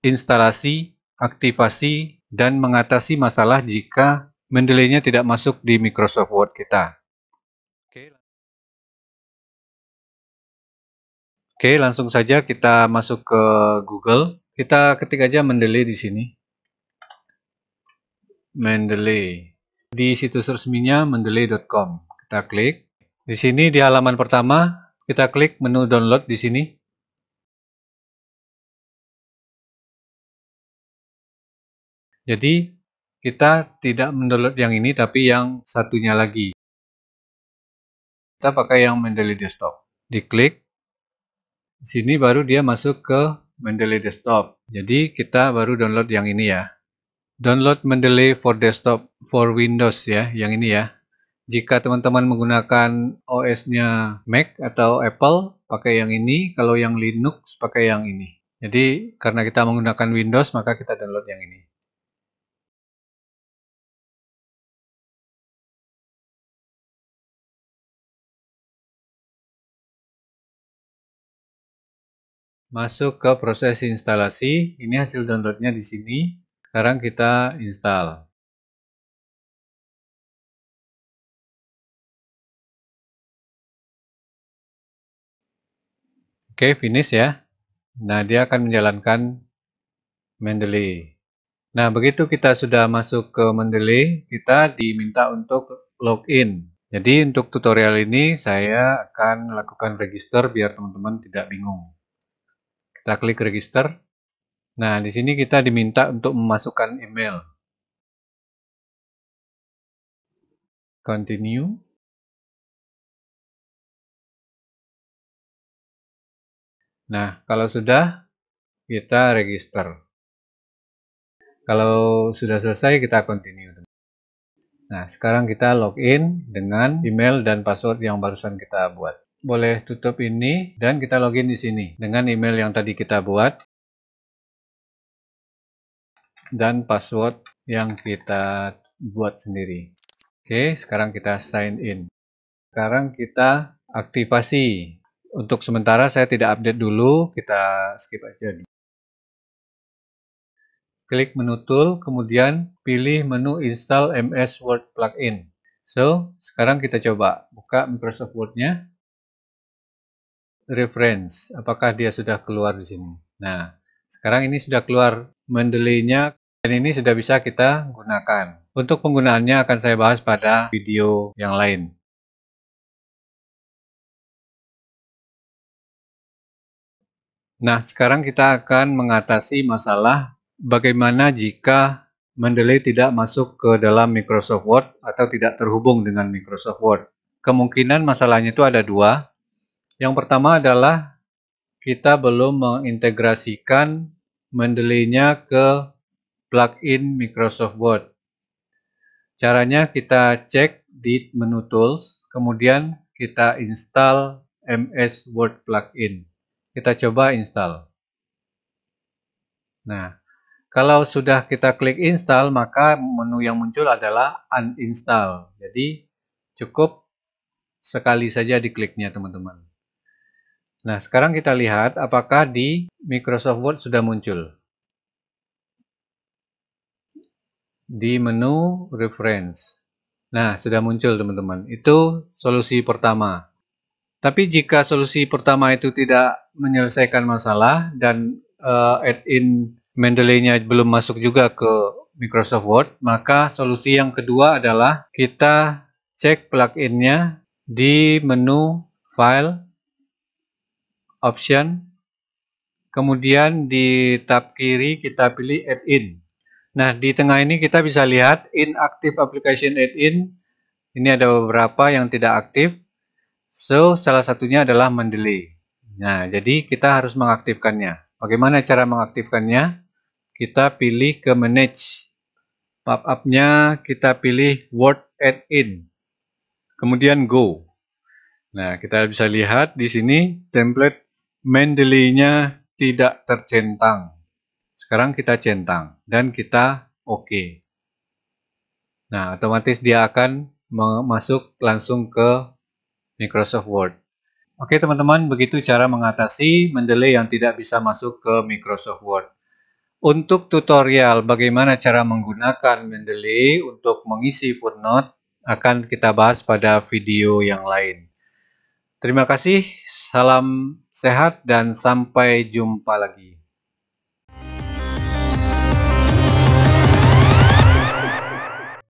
instalasi, aktivasi, dan mengatasi masalah jika Mendeley-nya tidak masuk di Microsoft Word kita. Oke, langsung saja kita masuk ke Google. Kita ketik aja Mendeley di sini. Mendeley. Di situs resminya mendeley.com. Kita klik. Di sini di halaman pertama, kita klik menu download di sini. Jadi, kita tidak mendownload yang ini, tapi yang satunya lagi. Kita pakai yang Mendeley Desktop. Diklik. Di sini baru dia masuk ke Mendeley Desktop. Jadi, kita baru download yang ini ya. Download Mendeley for Desktop for Windows ya, yang ini ya. Jika teman-teman menggunakan OS-nya Mac atau Apple, pakai yang ini. Kalau yang Linux, pakai yang ini. Jadi, karena kita menggunakan Windows, maka kita download yang ini. Masuk ke proses instalasi. Ini hasil downloadnya di sini. Sekarang kita install. Oke, finish ya. Nah, dia akan menjalankan Mendeley. Nah, begitu kita sudah masuk ke Mendeley, kita diminta untuk login. Jadi, untuk tutorial ini saya akan melakukan register biar teman-teman tidak bingung. Kita klik register. Nah, di sini kita diminta untuk memasukkan email. Continue. Nah, kalau sudah, kita register. Kalau sudah selesai, kita continue. Nah, sekarang kita login dengan email dan password yang barusan kita buat. Boleh tutup ini dan kita login di sini dengan email yang tadi kita buat dan password yang kita buat sendiri. Oke, sekarang kita sign in. Sekarang kita aktivasi. Untuk sementara saya tidak update dulu, kita skip aja. Klik menu tool, kemudian pilih menu install MS Word plugin. So, sekarang kita coba buka Microsoft Word-nya. Reference, apakah dia sudah keluar di sini? Nah, sekarang ini sudah keluar Mendeley-nya dan ini sudah bisa kita gunakan. Untuk penggunaannya akan saya bahas pada video yang lain. Nah, sekarang kita akan mengatasi masalah bagaimana jika Mendeley tidak masuk ke dalam Microsoft Word atau tidak terhubung dengan Microsoft Word. Kemungkinan masalahnya itu ada dua. Yang pertama adalah kita belum mengintegrasikan Mendeley-nya ke plugin Microsoft Word. Caranya kita cek di menu Tools, kemudian kita install MS Word plugin. Kita coba install. Nah, kalau sudah kita klik install, maka menu yang muncul adalah uninstall. Jadi, cukup sekali saja dikliknya, teman-teman. Nah, sekarang kita lihat apakah di Microsoft Word sudah muncul. Di menu Reference. Nah, sudah muncul, teman-teman. Itu solusi pertama. Tapi jika solusi pertama itu tidak menyelesaikan masalah dan add-in Mendeley-nya belum masuk juga ke Microsoft Word, maka solusi yang kedua adalah kita cek plugin-nya di menu File, Option, kemudian di tab kiri kita pilih Add-in. Nah, di tengah ini kita bisa lihat Inactive Application Add-in. Ini ada beberapa yang tidak aktif. So, salah satunya adalah Mendeley. Nah, jadi kita harus mengaktifkannya. Bagaimana cara mengaktifkannya? Kita pilih ke Manage. Pop-up-nya kita pilih Word Add-in. Kemudian Go. Nah, kita bisa lihat di sini template Mendeley-nya tidak tercentang. Sekarang kita centang dan kita OK. Nah, otomatis dia akan masuk langsung ke Microsoft Word. Oke teman-teman, begitu cara mengatasi Mendeley yang tidak bisa masuk ke Microsoft Word. Untuk tutorial bagaimana cara menggunakan Mendeley untuk mengisi footnote akan kita bahas pada video yang lain. Terima kasih, salam sehat dan sampai jumpa lagi.